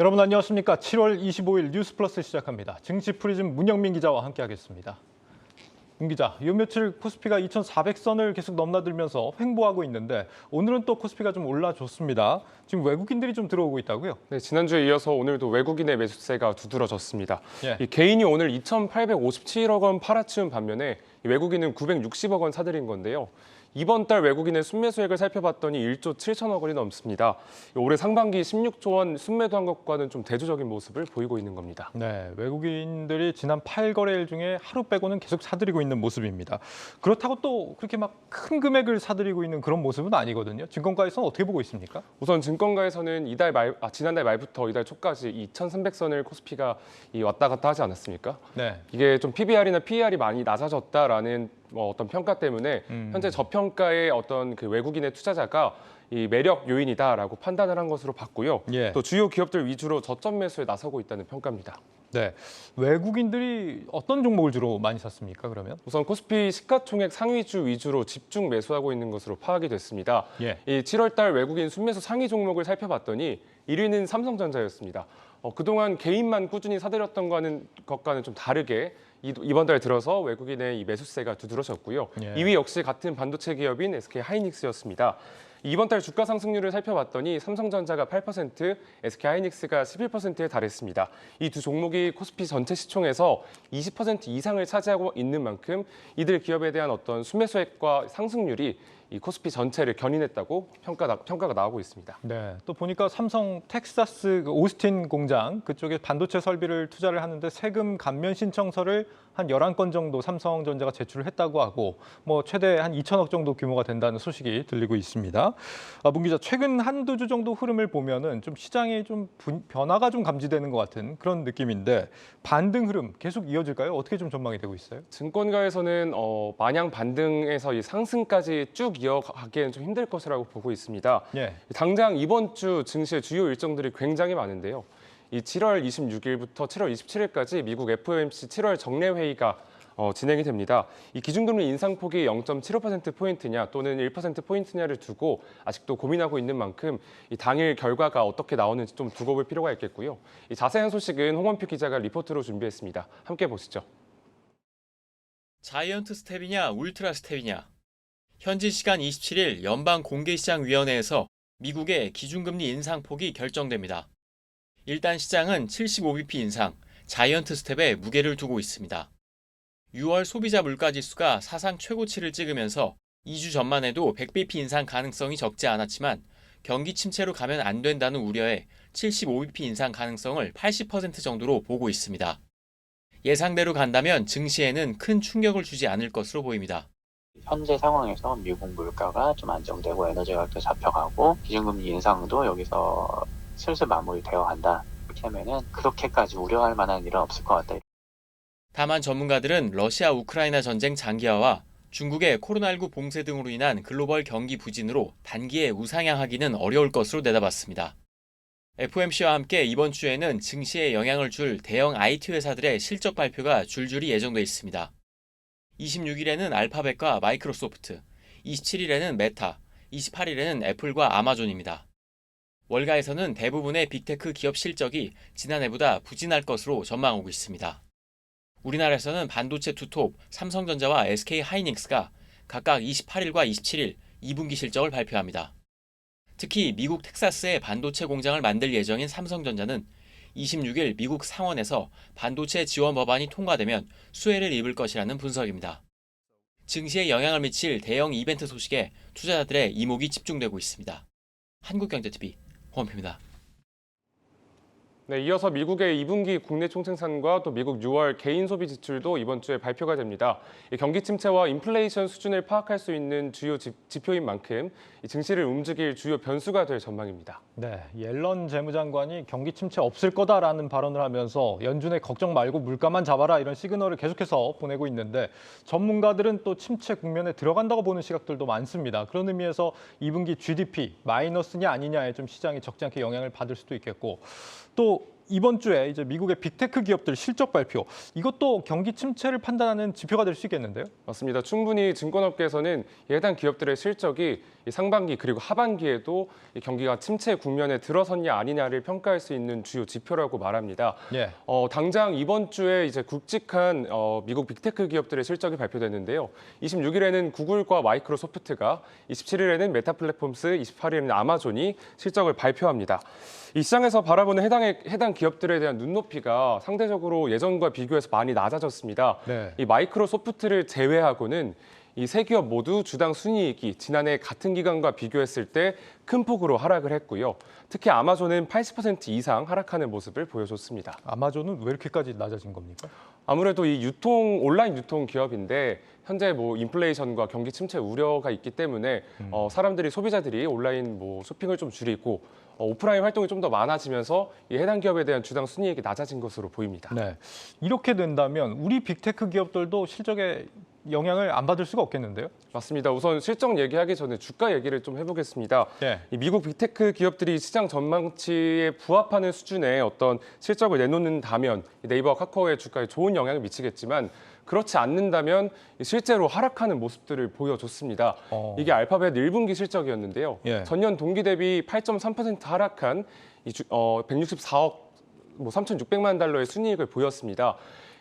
여러분 안녕하십니까? 7월 25일 뉴스플러스 시작합니다. 증시 프리즘 문영민 기자와 함께하겠습니다. 문 기자, 요 며칠 코스피가 2,400선을 계속 넘나들면서 횡보하고 있는데 오늘은 또 코스피가 좀 올라줬습니다. 지금 외국인들이 좀 들어오고 있다고요? 네, 지난주에 이어서 오늘도 외국인의 매수세가 두드러졌습니다. 예. 이 개인이 오늘 2,857억 원 팔아치운 반면에 이 외국인은 960억 원 사들인 건데요. 이번 달 외국인의 순매수액을 살펴봤더니 1조 7천억 원이 넘습니다. 올해 상반기 16조 원 순매도한 것과는 좀 대조적인 모습을 보이고 있는 겁니다. 네, 외국인들이 지난 8거래일 중에 하루 빼고는 계속 사들이고 있는 모습입니다. 그렇다고 또 그렇게 막 큰 금액을 사들이고 있는 그런 모습은 아니거든요. 증권가에서는 어떻게 보고 있습니까? 우선 증권가에서는 지난달 말부터 이달 초까지 2,300선을 코스피가 왔다 갔다 하지 않았습니까? 네. 이게 좀 PBR이나 PER이 많이 낮아졌다라는 어떤 평가 때문에 현재 저평가의 어떤 그 외국인의 투자자가 이 매력 요인이다라고 판단을 한 것으로 봤고요. 예. 또 주요 기업들 위주로 저점 매수에 나서고 있다는 평가입니다. 네, 외국인들이 어떤 종목을 주로 많이 샀습니까? 그러면? 우선 코스피 시가총액 상위주 위주로 집중 매수하고 있는 것으로 파악이 됐습니다. 예. 이 7월 달 외국인 순매수 상위 종목을 살펴봤더니 1위는 삼성전자였습니다. 그동안 개인만 꾸준히 사들였던 것과는 좀 다르게 이번 달 들어서 외국인의 이 매수세가 두드러졌고요. 예. 2위 역시 같은 반도체 기업인 SK 하이닉스였습니다. 이번 달 주가 상승률을 살펴봤더니 삼성전자가 8%, SK 하이닉스가 11%에 달했습니다. 이 두 종목이 코스피 전체 시총에서 20% 이상을 차지하고 있는 만큼 이들 기업에 대한 어떤 순매수액과 상승률이 이 코스피 전체를 견인했다고 평가가 나오고 있습니다. 네, 또 보니까 삼성 텍사스 그 오스틴 공장 그쪽에 반도체 설비를 투자를 하는데 세금 감면 신청서를 한 11건 정도 삼성전자가 제출을 했다고 하고 뭐 최대 한 2천억 정도 규모가 된다는 소식이 들리고 있습니다. 문 기자, 최근 한두 주 정도 흐름을 보면은 좀 시장에 좀 변화가 좀 감지되는 것 같은 그런 느낌인데 반등 흐름 계속 이어질까요? 어떻게 좀 전망이 되고 있어요? 증권가에서는 마냥 반등에서 이 상승까지 쭉 이어가기에는 좀 힘들 것이라고 보고 있습니다. 예. 당장 이번 주 증시의 주요 일정들이 굉장히 많은데요. 이 7월 26일부터 7월 27일까지 미국 FOMC 7월 정례 회의가 진행이 됩니다. 이 기준금리 인상폭이 0.75%포인트냐 또는 1%포인트냐를 두고 아직도 고민하고 있는 만큼 이 당일 결과가 어떻게 나오는지 좀 두고 볼 필요가 있겠고요. 이 자세한 소식은 홍원표 기자가 리포트로 준비했습니다. 함께 보시죠. 자이언트 스텝이냐 울트라 스텝이냐. 현지 시간 27일 연방공개시장위원회에서 미국의 기준금리 인상폭이 결정됩니다. 일단 시장은 75bp 인상, 자이언트 스텝에 무게를 두고 있습니다. 6월 소비자 물가지수가 사상 최고치를 찍으면서 2주 전만 해도 100bp 인상 가능성이 적지 않았지만 경기 침체로 가면 안 된다는 우려에 75bp 인상 가능성을 80% 정도로 보고 있습니다. 예상대로 간다면 증시에는 큰 충격을 주지 않을 것으로 보입니다. 현재 상황에서 미국 물가가 좀 안정되고 에너지 가격도 잡혀가고 기준금리 인상도 여기서 슬슬 마무리되어 간다. 이렇게 하면은 그렇게까지 우려할 만한 일은 없을 것 같다. 다만 전문가들은 러시아 우크라이나 전쟁 장기화와 중국의 코로나19 봉쇄 등으로 인한 글로벌 경기 부진으로 단기에 우상향하기는 어려울 것으로 내다봤습니다. FOMC와 함께 이번 주에는 증시에 영향을 줄 대형 IT 회사들의 실적 발표가 줄줄이 예정돼 있습니다. 26일에는 알파벳과 마이크로소프트, 27일에는 메타, 28일에는 애플과 아마존입니다. 월가에서는 대부분의 빅테크 기업 실적이 지난해보다 부진할 것으로 전망하고 있습니다. 우리나라에서는 반도체 투톱 삼성전자와 SK 하이닉스가 각각 28일과 27일 2분기 실적을 발표합니다. 특히 미국 텍사스에 반도체 공장을 만들 예정인 삼성전자는 26일 미국 상원에서 반도체 지원 법안이 통과되면 수혜를 입을 것이라는 분석입니다. 증시에 영향을 미칠 대형 이벤트 소식에 투자자들의 이목이 집중되고 있습니다. 한국경제TV 홍원표입니다. 네, 이어서 미국의 2분기 국내 총생산과 또 미국 6월 개인 소비 지출도 이번 주에 발표가 됩니다. 경기 침체와 인플레이션 수준을 파악할 수 있는 주요 지표인 만큼 이 증시를 움직일 주요 변수가 될 전망입니다. 네, 옐런 재무장관이 경기 침체 없을 거다라는 발언을 하면서 연준의 걱정 말고 물가만 잡아라 이런 시그널을 계속해서 보내고 있는데 전문가들은 또 침체 국면에 들어간다고 보는 시각들도 많습니다. 그런 의미에서 2분기 GDP 마이너스냐 아니냐에 좀 시장이 적지 않게 영향을 받을 수도 있겠고 또 이번 주에 이제 미국의 빅테크 기업들 실적 발표, 이것도 경기 침체를 판단하는 지표가 될 수 있겠는데요? 맞습니다. 충분히 증권업계에서는 해당 기업들의 실적이 이 상반기 그리고 하반기에도 이 경기가 침체 국면에 들어섰냐 아니냐를 평가할 수 있는 주요 지표라고 말합니다. 예. 당장 이번 주에 이제 굵직한 미국 빅테크 기업들의 실적이 발표됐는데요. 26일에는 구글과 마이크로소프트가, 27일에는 메타플랫폼스, 28일에는 아마존이 실적을 발표합니다. 이 시장에서 바라보는 해당 기업들에 대한 눈높이가 상대적으로 예전과 비교해서 많이 낮아졌습니다. 네. 이 마이크로소프트를 제외하고는 이 세 기업 모두 주당 순이익이 지난해 같은 기간과 비교했을 때 큰 폭으로 하락을 했고요. 특히 아마존은 80% 이상 하락하는 모습을 보여줬습니다. 아마존은 왜 이렇게까지 낮아진 겁니까? 아무래도 이 온라인 유통 기업인데 현재 뭐 인플레이션과 경기 침체 우려가 있기 때문에 사람들이 소비자들이 온라인 뭐 쇼핑을 좀 줄이고 오프라인 활동이 좀 더 많아지면서 이 해당 기업에 대한 주당 순이익이 낮아진 것으로 보입니다. 네. 이렇게 된다면 우리 빅테크 기업들도 실적에 영향을 안 받을 수가 없겠는데요? 맞습니다. 우선 실적 얘기하기 전에 주가 얘기를 좀 해보겠습니다. 네. 이 미국 빅테크 기업들이 시장 전망치에 부합하는 수준의 어떤 실적을 내놓는다면 네이버와 카카오의 주가에 좋은 영향을 미치겠지만 그렇지 않는다면 실제로 하락하는 모습들을 보여줬습니다. 이게 알파벳 1분기 실적이었는데요. 예. 전년 동기 대비 8.3% 하락한 164억 3,600만 달러의 순이익을 보였습니다.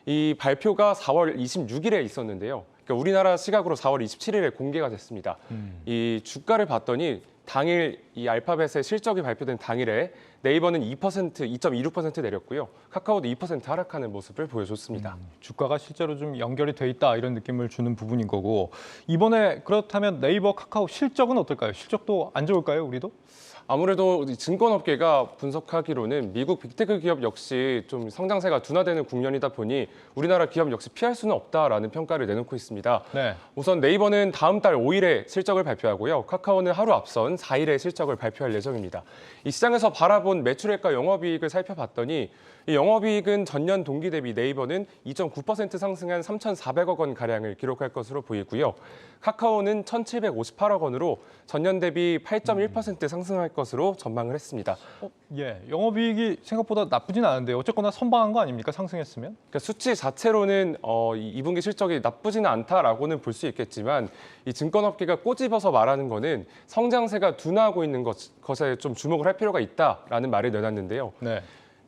이 발표가 4월 26일에 있었는데요. 그러니까 우리나라 시각으로 4월 27일에 공개가 됐습니다. 이 주가를 봤더니 당일 이 알파벳의 실적이 발표된 당일에 네이버는 2.26% 내렸고요. 카카오도 2% 하락하는 모습을 보여줬습니다. 주가가 실제로 좀 연결이 돼 있다 이런 느낌을 주는 부분인 거고 이번에 그렇다면 네이버, 카카오 실적은 어떨까요? 실적도 안 좋을까요, 우리도? 아무래도 증권업계가 분석하기로는 미국 빅테크 기업 역시 좀 성장세가 둔화되는 국면이다 보니 우리나라 기업 역시 피할 수는 없다라는 평가를 내놓고 있습니다. 네. 우선 네이버는 다음 달 5일에 실적을 발표하고요. 카카오는 하루 앞선 4일에 실적을 발표할 예정입니다. 이 시장에서 바라본 매출액과 영업이익을 살펴봤더니 이 영업이익은 전년 동기 대비 네이버는 2.9% 상승한 3,400억 원 가량을 기록할 것으로 보이고요. 카카오는 1,758억 원으로 전년 대비 8.1% 상승할 것으로 전망을 했습니다. 예, 영업이익이 생각보다 나쁘진 않은데 어쨌거나 선방한 거 아닙니까? 상승했으면? 그러니까 수치 자체로는 이 2분기 실적이 나쁘지는 않다라고는 볼 수 있겠지만 이 증권업계가 꼬집어서 말하는 거는 성장세가 둔화하고 있는 것에 좀 주목을 할 필요가 있다라는 말을 내놨는데요. 네.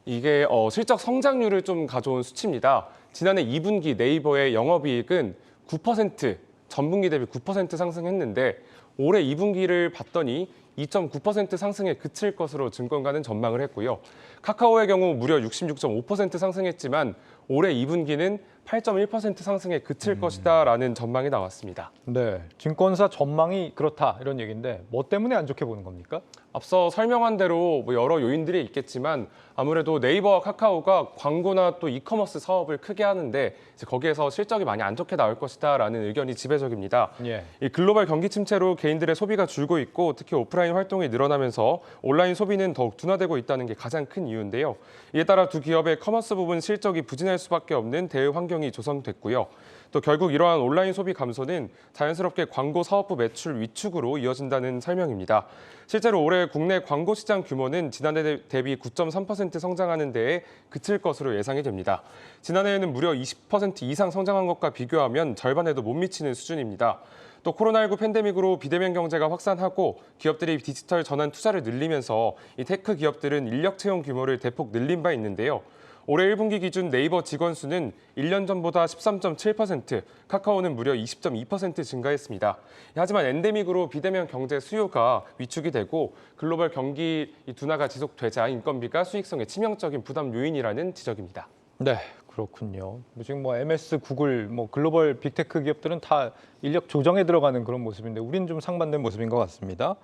이게 실적 성장률을 좀 가져온 수치입니다. 지난해 2분기 네이버의 영업이익은 9%, 전분기 대비 9% 상승했는데 올해 2분기를 봤더니 2.9% 상승에 그칠 것으로 증권가는 전망을 했고요. 카카오의 경우 무려 66.5% 상승했지만 올해 2분기는 8.1% 상승에 그칠 것이다라는 전망이 나왔습니다. 네, 증권사 전망이 그렇다 이런 얘기인데 뭐 때문에 안 좋게 보는 겁니까? 앞서 설명한 대로 뭐 여러 요인들이 있겠지만 아무래도 네이버와 카카오가 광고나 또 이커머스 사업을 크게 하는데 이제 거기에서 실적이 많이 안 좋게 나올 것이다라는 의견이 지배적입니다. 예. 이 글로벌 경기 침체로 개인들의 소비가 줄고 있고 특히 오프라인 활동이 늘어나면서 온라인 소비는 더욱 둔화되고 있다는 게 가장 큰 이유인데요. 이에 따라 두 기업의 커머스 부분 실적이 부진할 수밖에 없는 대응 환경이 조성됐고요. 또 결국 이러한 온라인 소비 감소는 자연스럽게 광고 사업부 매출 위축으로 이어진다는 설명입니다. 실제로 올해 국내 광고 시장 규모는 지난해 대비 9.3% 성장하는 데에 그칠 것으로 예상이 됩니다. 지난해에는 무려 20% 이상 성장한 것과 비교하면 절반에도 못 미치는 수준입니다. 또 코로나19 팬데믹으로 비대면 경제가 확산하고 기업들이 디지털 전환 투자를 늘리면서 이 테크 기업들은 인력 채용 규모를 대폭 늘린 바 있는데요. 올해 1분기 기준 네이버 직원 수는 1년 전보다 13.7%, 카카오는 무려 20.2% 증가했습니다. 하지만 엔데믹으로 비대면 경제 수요가 위축이 되고 글로벌 경기 둔화가 지속되자 인건비가 수익성에 치명적인 부담 요인이라는 지적입니다. 네, 그렇군요. 지금 뭐 MS, 구글, 뭐 글로벌 빅테크 기업들은 다 인력 조정에 들어가는 그런 모습인데 우리는 좀 상반된 모습인 것 같습니다.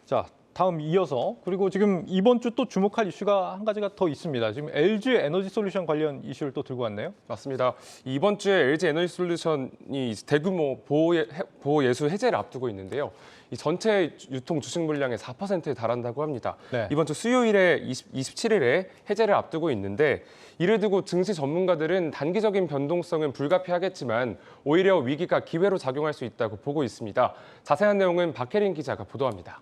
자, 다음 이어서 그리고 지금 이번 주 또 주목할 이슈가 한 가지가 더 있습니다. 지금 LG 에너지 솔루션 관련 이슈를 또 들고 왔네요. 맞습니다. 이번 주에 LG 에너지 솔루션이 대규모 보호예수 해제를 앞두고 있는데요. 이 전체 유통 주식 물량의 4%에 달한다고 합니다. 네. 이번 주 수요일에 27일에 해제를 앞두고 있는데 이를 두고 증시 전문가들은 단기적인 변동성은 불가피하겠지만 오히려 위기가 기회로 작용할 수 있다고 보고 있습니다. 자세한 내용은 박혜린 기자가 보도합니다.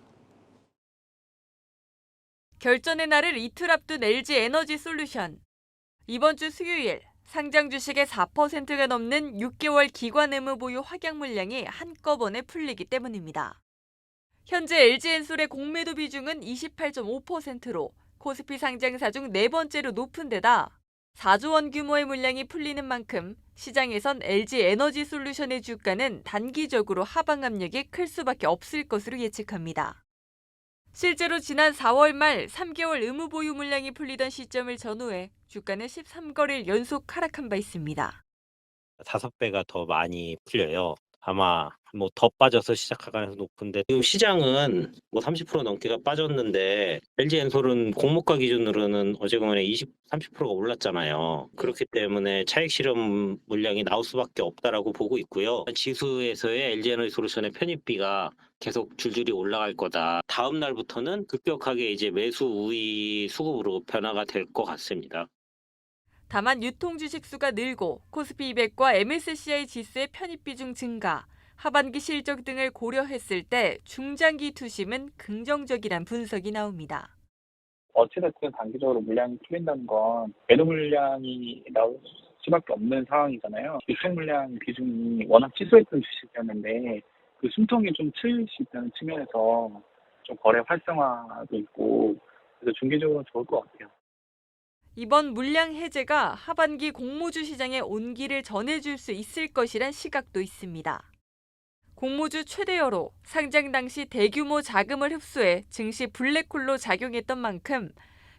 결전의 날을 이틀 앞둔 LG 에너지 솔루션. 이번 주 수요일 상장 주식의 4%가 넘는 6개월 기관 의무 보유 확약 물량이 한꺼번에 풀리기 때문입니다. 현재 LG엔솔의 공매도 비중은 28.5%로 코스피 상장사 중 네 번째로 높은 데다 4조 원 규모의 물량이 풀리는 만큼 시장에선 LG 에너지 솔루션의 주가는 단기적으로 하방 압력이 클 수밖에 없을 것으로 예측합니다. 실제로 지난 4월 말 3개월 의무 보유 물량이 풀리던 시점을 전후해 주가는 13거래일 연속 하락한 바 있습니다. 5배가 더 많이 풀려요. 아마 뭐 더 빠져서 시작 가능성이 높은데 지금 시장은 뭐 30% 넘게가 빠졌는데 LG엔솔은 공모가 기준으로는 어제공원에 30%가 올랐잖아요. 그렇기 때문에 차익 실현 물량이 나올 수밖에 없다라고 보고 있고요. 지수에서의 LG에너지 솔루션의 편입비가 계속 줄줄이 올라갈 거다. 다음 날부터는 급격하게 이제 매수 우위 수급으로 변화가 될 것 같습니다. 다만 유통 주식 수가 늘고 코스피 200과 MSCI 지수의 편입 비중 증가, 하반기 실적 등을 고려했을 때 중장기 투심은 긍정적이란 분석이 나옵니다. 어찌됐든 단기적으로 물량이 풀린다는 건 매도 물량이 나올 수밖에 없는 상황이잖아요. 유통 물량 비중이 워낙 치수했던 주식이었는데 그 숨통이 좀 트일 수 있다는 측면에서 좀 거래 활성화도 있고 그래서 중기적으로 좋을 것 같아요. 이번 물량 해제가 하반기 공모주 시장에 온기를 전해줄 수 있을 것이란 시각도 있습니다. 공모주 최대여로 상장 당시 대규모 자금을 흡수해 증시 블랙홀로 작용했던 만큼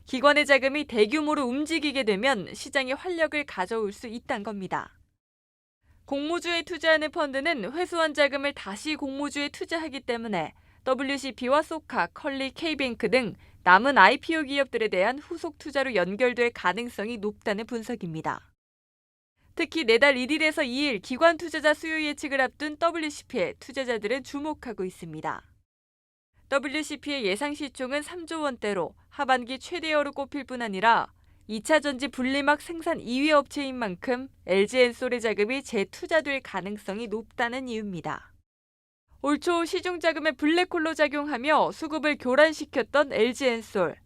기관의 자금이 대규모로 움직이게 되면 시장에 활력을 가져올 수 있다는 겁니다. 공모주에 투자하는 펀드는 회수한 자금을 다시 공모주에 투자하기 때문에 WCP와 소카, 컬리, K뱅크 등 남은 IPO 기업들에 대한 후속 투자로 연결될 가능성이 높다는 분석입니다. 특히 내달 1일에서 2일 기관 투자자 수요 예측을 앞둔 WCP에 투자자들은 주목하고 있습니다. WCP의 예상 시총은 3조 원대로 하반기 최대어로 꼽힐 뿐 아니라 2차 전지 분리막 생산 2위 업체인 만큼 LG엔솔의 자금이 재투자될 가능성이 높다는 이유입니다. 올 초 시중자금의 블랙홀로 작용하며 수급을 교란시켰던 LG엔솔.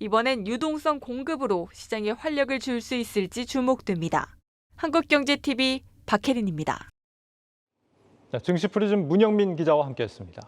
이번엔 유동성 공급으로 시장에 활력을 줄 수 있을지 주목됩니다. 한국경제TV 박혜린입니다. 증시 프리즘 문영민 기자와 함께했습니다.